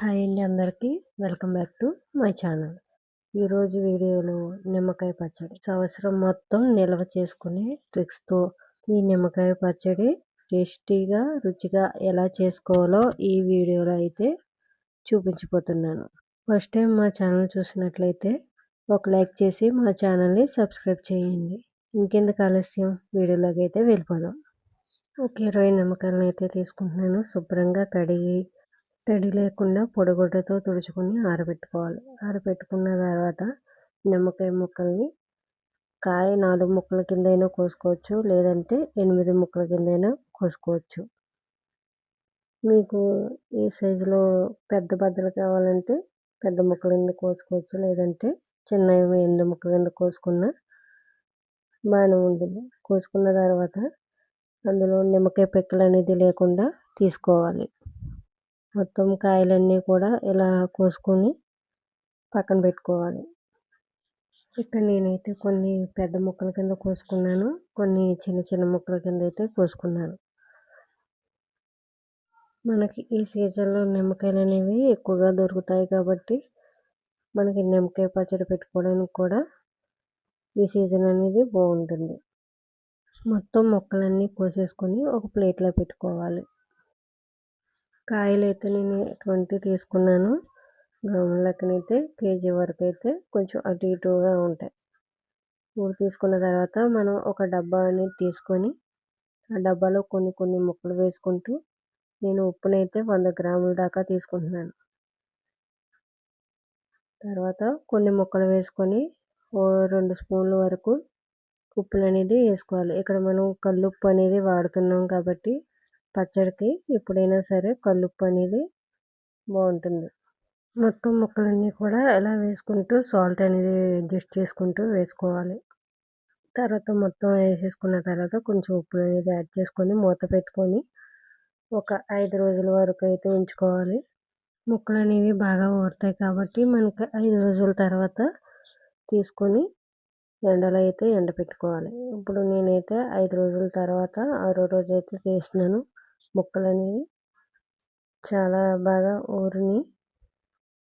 Hi అండి అందరికీ. Welcome back to my channel. ఈరోజు వీడియోలో నిమ్మకాయ పచ్చడి సంవత్సరం మొత్తం నిల్వ చేసుకునే ట్రిక్స్తో ఈ నిమ్మకాయ పచ్చడి టేస్టీగా రుచిగా ఎలా చేసుకోవాలో ఈ వీడియోలో అయితే చూపించిపోతున్నాను. ఫస్ట్ టైం మా ఛానల్ చూసినట్లయితే ఒక లైక్ చేసి మా ఛానల్ని సబ్స్క్రైబ్ చేయండి. ఇంకెందుకు ఆలస్యం, వీడియోలోకి అయితే వెళ్ళిపోదాం. ఒక 20 నిమ్మకాయలను అయితే తీసుకుంటున్నాను. శుభ్రంగా కడిగి తడి లేకుండా పొడిగుడ్డతో తుడుచుకొని ఆరబెట్టుకోవాలి. ఆరబెట్టుకున్న తర్వాత నిమ్మకాయ ముక్కల్ని కాయ 4 ముక్కల కిందైనా కోసుకోవచ్చు, లేదంటే 8 ముక్కల కిందైనా కోసుకోవచ్చు. మీకు ఈ సైజులో పెద్ద బద్దలు కావాలంటే పెద్ద ముక్కల కింద కోసుకోవచ్చు, లేదంటే చిన్న 8 ముక్కల కింద కోసుకున్న బాగానే ఉంటుంది. కోసుకున్న తర్వాత అందులో నిమ్మకాయ పిక్కలు అనేది లేకుండా తీసుకోవాలి. మొత్తం కాయలన్నీ కూడా ఇలా కోసుకొని పక్కన పెట్టుకోవాలి. ఇక్కడ నేనైతే కొన్ని పెద్ద ముక్కల కింద కోసుకున్నాను, కొన్ని చిన్న చిన్న ముక్కల కింద అయితే కోసుకున్నాను. మనకి ఈ సీజన్లో నిమ్మకాయలు అనేవి ఎక్కువగా దొరుకుతాయి కాబట్టి మనకి నిమ్మకాయ పచ్చడి పెట్టుకోవడానికి కూడా ఈ సీజన్ అనేది బాగుంటుంది. మొత్తం ముక్కలన్నీ కోసేసుకొని ఒక ప్లేట్లో పెట్టుకోవాలి. కాయలు అయితే నేను 20 తీసుకున్నాను. గ్రాముల లెక్కనైతే కేజీ వరకు అయితే కొంచెం అటు ఇటుగా ఉంటాయి. 3 తీసుకున్న తర్వాత మనం ఒక డబ్బా అనేది తీసుకొని ఆ డబ్బాలో కొన్ని కొన్ని ముక్కలు వేసుకుంటూ, నేను ఉప్పునైతే 100 గ్రాముల దాకా తీసుకుంటున్నాను. తర్వాత కొన్ని ముక్కలు వేసుకొని 2 స్పూన్ల వరకు ఉప్పులు అనేది వేసుకోవాలి. ఇక్కడ మనం కల్లుప్పు అనేది వాడుతున్నాం కాబట్టి పచ్చడికి ఎప్పుడైనా సరే కల్లుప్పు అనేది బాగుంటుంది. మొత్తం ముక్కలన్నీ కూడా ఇలా వేసుకుంటూ సాల్ట్ అనేది అడ్జస్ట్ చేసుకుంటూ వేసుకోవాలి. తర్వాత మొత్తం వేసేసుకున్న తర్వాత కొంచెం ఉప్పు అనేది యాడ్ చేసుకొని మూత పెట్టుకొని ఒక 5 రోజుల వరకు అయితే ఉంచుకోవాలి. ముక్కలు అనేవి బాగా ఊరుతాయి కాబట్టి మనకి 5 రోజుల తర్వాత తీసుకొని ఎండలో అయితే ఎండపెట్టుకోవాలి. ఇప్పుడు నేనైతే 5 రోజుల తర్వాత 6వ రోజు అయితే చేస్తున్నాను. ముక్కలు అనేవి చాలా బాగా ఊరిని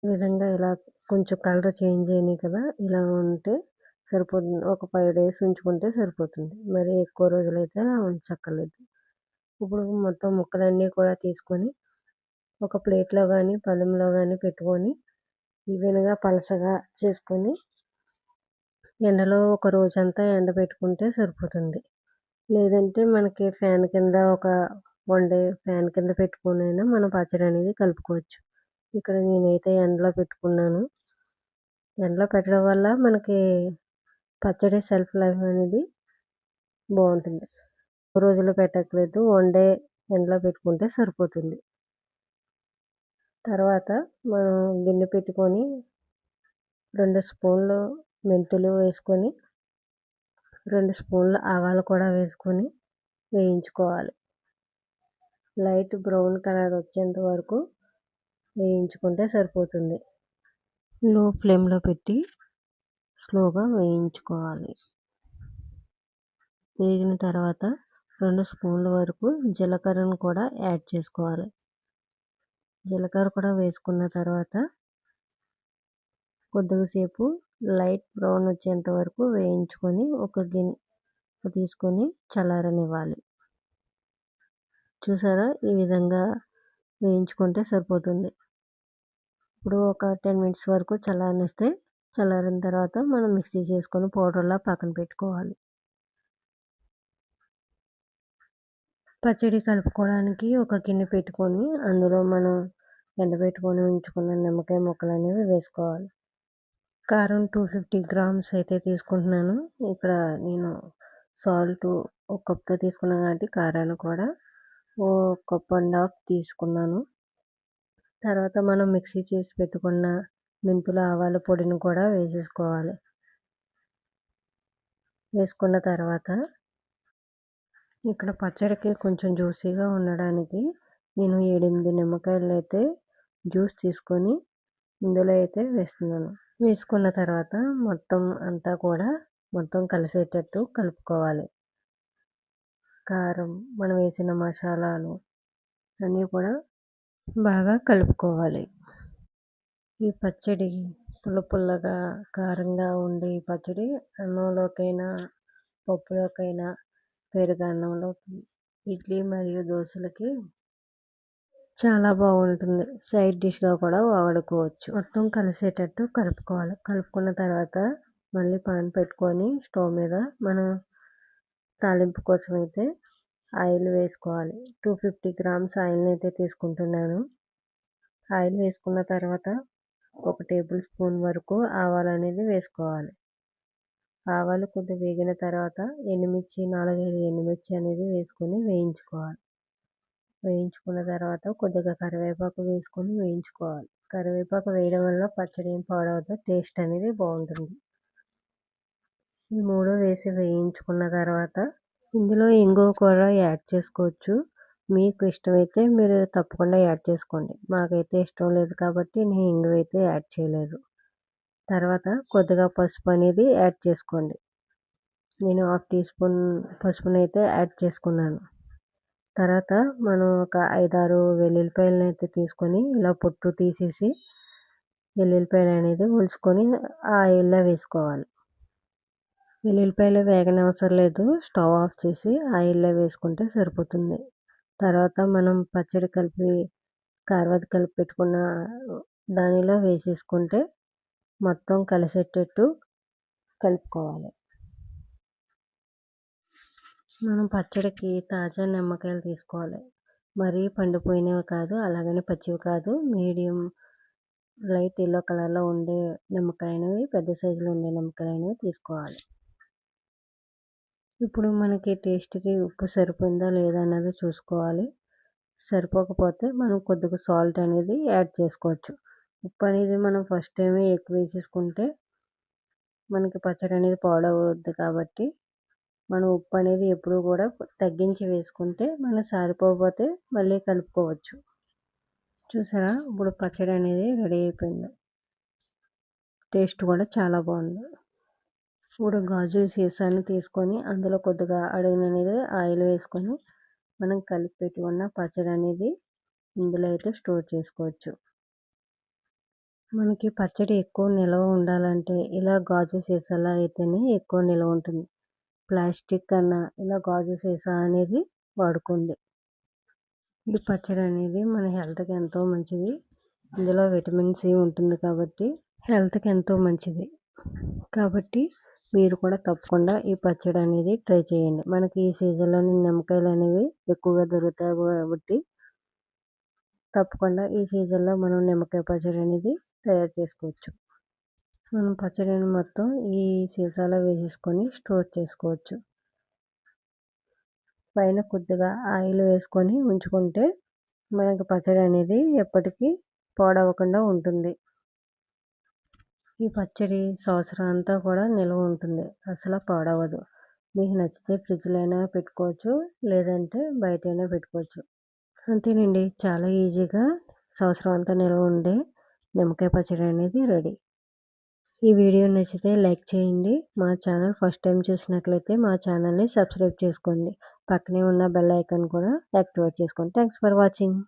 ఈ విధంగా ఇలా కొంచెం కలర్ చేంజ్ అయినాయి కదా, ఇలా ఉంటే సరిపోతుంది. ఒక 5 డేస్ ఉంచుకుంటే సరిపోతుంది, మరి ఎక్కువ రోజులైతే ఉంచక్కర్లేదు. ఇప్పుడు మొత్తం ముక్కలన్నీ కూడా తీసుకొని ఒక ప్లేట్లో కానీ పళ్ళెంలో కానీ పెట్టుకొని ఈవెన్గా పలసగా చేసుకొని ఎండలో ఒక రోజంతా ఎండబెట్టుకుంటే సరిపోతుంది. లేదంటే మనకి ఫ్యాన్ కింద ఒక 1 డే ఫ్యాన్ కింద పెట్టుకొని అయినా మనం పచ్చడి అనేది కలుపుకోవచ్చు. ఇక్కడ నేనైతే ఎండలో పెట్టుకున్నాను. ఎండలో పెట్టడం వల్ల మనకి పచ్చడి సెల్ఫ్ లైఫ్ అనేది బాగుంటుంది. రోజులు పెట్టక్కర్లేదు, 1 డే ఎండలో పెట్టుకుంటే సరిపోతుంది. తర్వాత మనం గిన్నె పెట్టుకొని 2 స్పూన్లు మెంతులు వేసుకొని 2 స్పూన్ల ఆవాలు కూడా వేసుకొని వేయించుకోవాలి. లైట్ బ్రౌన్ కలర్ వచ్చేంత వరకు వేయించుకుంటే సరిపోతుంది. లో ఫ్లేమ్లో పెట్టి స్లోగా వేయించుకోవాలి. వేగిన తర్వాత 2 స్పూన్ల వరకు జీలకర్రను కూడా యాడ్ చేసుకోవాలి. జీలకర్ర కూడా వేసుకున్న తర్వాత కొద్దిసేపు లైట్ బ్రౌన్ వచ్చేంత వరకు వేయించుకొని ఒక గిన్నె తీసుకొని చల్లారనివ్వాలి. చూసారా, ఈ విధంగా వేయించుకుంటే సరిపోతుంది. ఇప్పుడు ఒక 10 మినిట్స్ వరకు చల్లారనిస్తే చల్లారిన తర్వాత మనం మిక్సీ చేసుకొని పౌడర్లా పక్కన పెట్టుకోవాలి. పచ్చడి కలుపుకోవడానికి ఒక గిన్నె పెట్టుకొని అందులో మనం ఎండబెట్టుకొని ఉంచుకున్న నిమ్మకాయ ముక్కలు అనేవి వేసుకోవాలి. కారం 250 గ్రామ్స్ అయితే తీసుకుంటున్నాను. ఇక్కడ నేను సాల్ట్ ఒక కప్తో తీసుకున్నాను కాబట్టి కారాన్ని కూడా 1.5 కప్ తీసుకున్నాను. తర్వాత మనం మిక్సీ చేసి పెట్టుకున్న మెంతుల ఆవాల పొడిని కూడా వేసేసుకోవాలి. వేసుకున్న తర్వాత ఇక్కడ పచ్చడికి కొంచెం జ్యూసీగా ఉండడానికి నేను 7-8 నిమ్మకాయలు అయితే జ్యూస్ తీసుకొని ఇందులో అయితే వేస్తున్నాను. వేసుకున్న తర్వాత మొత్తం అంతా కూడా మొత్తం కలిసేటట్టు కలుపుకోవాలి. కారం, మనం వేసిన మసాలాలు అన్నీ కూడా బాగా కలుపుకోవాలి. ఈ పచ్చడి పుల్లగా కారంగా ఉండే ఈ పచ్చడి అన్నంలోకైనా పప్పులోకైనా పెరుగన్నంలోకి ఇడ్లీ మరియు దోశలకి చాలా బాగుంటుంది. సైడ్ డిష్గా కూడా వాడుకోవచ్చు. మొత్తం కలిసేటట్టు కలుపుకోవాలి. కలుపుకున్న తర్వాత మళ్ళీ పాన్ పెట్టుకొని స్టవ్ మీద మనం తాలింపు కోసం అయితే ఆయిల్ వేసుకోవాలి. 250 గ్రామ్స్ ఆయిల్ని అయితే తీసుకుంటున్నాను. ఆయిల్ వేసుకున్న తర్వాత 1 టేబుల్ స్పూన్ వరకు ఆవాలు అనేది వేసుకోవాలి. ఆవాలు కొద్దిగా వేగిన తర్వాత ఎండుమిర్చి 4-5 ఎండుమిర్చి అనేది వేసుకొని వేయించుకోవాలి. వేయించుకున్న తర్వాత కొద్దిగా కరివేపాకు వేసుకొని వేయించుకోవాలి. కరివేపాకు వేయడం వల్ల పచ్చడి ఏం పాడవదు, టేస్ట్ అనేది బాగుంటుంది. ఈ 3 వేసి వేయించుకున్న తర్వాత ఇందులో ఇంగువ కూడా యాడ్ చేసుకోవచ్చు. మీకు ఇష్టమైతే మీరు తప్పకుండా యాడ్ చేసుకోండి. మాకైతే ఇష్టం లేదు కాబట్టి నేను ఇంగువ అయితే యాడ్ చేయలేదు. తర్వాత కొద్దిగా పసుపు అనేది యాడ్ చేసుకోండి. నేను 1/2 టీ స్పూన్ పసుపుని అయితే యాడ్ చేసుకున్నాను. తర్వాత మనం ఒక 5-6 వెల్లుల్లిపాయలను అయితే తీసుకొని ఇలా పొట్టు తీసేసి వెల్లుల్లిపాయలు అనేది ఒలుచుకొని ఆయిల్లో వేసుకోవాలి. వెల్లుల్లిపాయలు వేగనవసరం లేదు, స్టవ్ ఆఫ్ చేసి ఆయిల్లో వేసుకుంటే సరిపోతుంది. తర్వాత మనం పచ్చడి కారవది కలిపి పెట్టుకున్న దానిలో వేసేసుకుంటే మొత్తం కలిసేటట్టు కలుపుకోవాలి. మనం పచ్చడికి తాజా నిమ్మకాయలు తీసుకోవాలి. మరీ పండిపోయినవి కాదు, అలాగని పచ్చివి కాదు, మీడియం లైట్ ఎల్లో కలర్లో ఉండే నిమ్మకాయలు, పెద్ద సైజులో ఉండే నిమ్మకాయలు తీసుకోవాలి. ఇప్పుడు మనకి టేస్ట్కి ఉప్పు సరిపోయిందా లేదా అన్నది చూసుకోవాలి. సరిపోకపోతే మనం కొద్దిగా సాల్ట్ అనేది యాడ్ చేసుకోవచ్చు. ఉప్పు అనేది మనం ఫస్ట్ టైమే ఎక్కువ వేసేసుకుంటే మనకి పచ్చడి అనేది పాడవద్దు కాబట్టి మనం ఉప్పు అనేది ఎప్పుడు కూడా తగ్గించి వేసుకుంటే మనం సరిపోతే మళ్ళీ కలుపుకోవచ్చు. చూసారా, ఇప్పుడు పచ్చడి అనేది రెడీ అయిపోయింది. టేస్ట్ కూడా చాలా బాగుంది. ఇప్పుడు గాజు సీసాని తీసుకొని అందులో కొద్దిగా అడుగున అనేది ఆయిల్ వేసుకొని మనం కలిపి పెట్టుకున్న పచ్చడి అనేది ఇందులో అయితే స్టోర్ చేసుకోవచ్చు. మనకి పచ్చడి ఎక్కువ నిల్వ ఉండాలంటే ఇలా గాజు సీసాలో అయితేనే ఎక్కువ నిల్వ ఉంటుంది. ప్లాస్టిక్ కన్నా ఇలా గాజు సీసా అనేది వాడుకోండి. ఈ పచ్చడి అనేది మన హెల్త్కి ఎంతో మంచిది. ఇందులో విటమిన్ సి ఉంటుంది కాబట్టి హెల్త్కి ఎంతో మంచిది. కాబట్టి మీరు కూడా తప్పకుండా ఈ పచ్చడి అనేది ట్రై చేయండి. మనకి ఈ సీజన్లోని నిమ్మకాయలు అనేవి ఎక్కువగా దొరుకుతాయి కాబట్టి తప్పకుండా ఈ సీజన్లో మనం నిమ్మకాయ పచ్చడి అనేది తయారు చేసుకోవచ్చు. మనం పచ్చడిని మొత్తం ఈ సీసాలో వేసేసుకొని స్టోర్ చేసుకోవచ్చు. పైన కొద్దిగా ఆయిల్ వేసుకొని ఉంచుకుంటే మనకి పచ్చడి అనేది ఎప్పటికీ పాడవకుండా ఉంటుంది. ఈ పచ్చడి సంవత్సరం అంతా కూడా నిల్వ ఉంటుంది, అసలు పాడవదు. మీకు నచ్చితే ఫ్రిడ్జ్లో అయినా పెట్టుకోవచ్చు, లేదంటే బయట అయినా పెట్టుకోవచ్చు. అంతేనండి, చాలా ఈజీగా సంవత్సరం అంతా నిల్వ ఉండే నిమ్మకాయ పచ్చడి అనేది రెడీ. ఈ వీడియో నచ్చితే లైక్ చేయండి. మా ఛానల్ ఫస్ట్ టైం చూసినట్లయితే మా ఛానల్ని సబ్స్క్రైబ్ చేసుకోండి. పక్కనే ఉన్న బెల్ ఐకాన్ కూడా యాక్టివేట్ చేసుకోండి. Thanks for watching.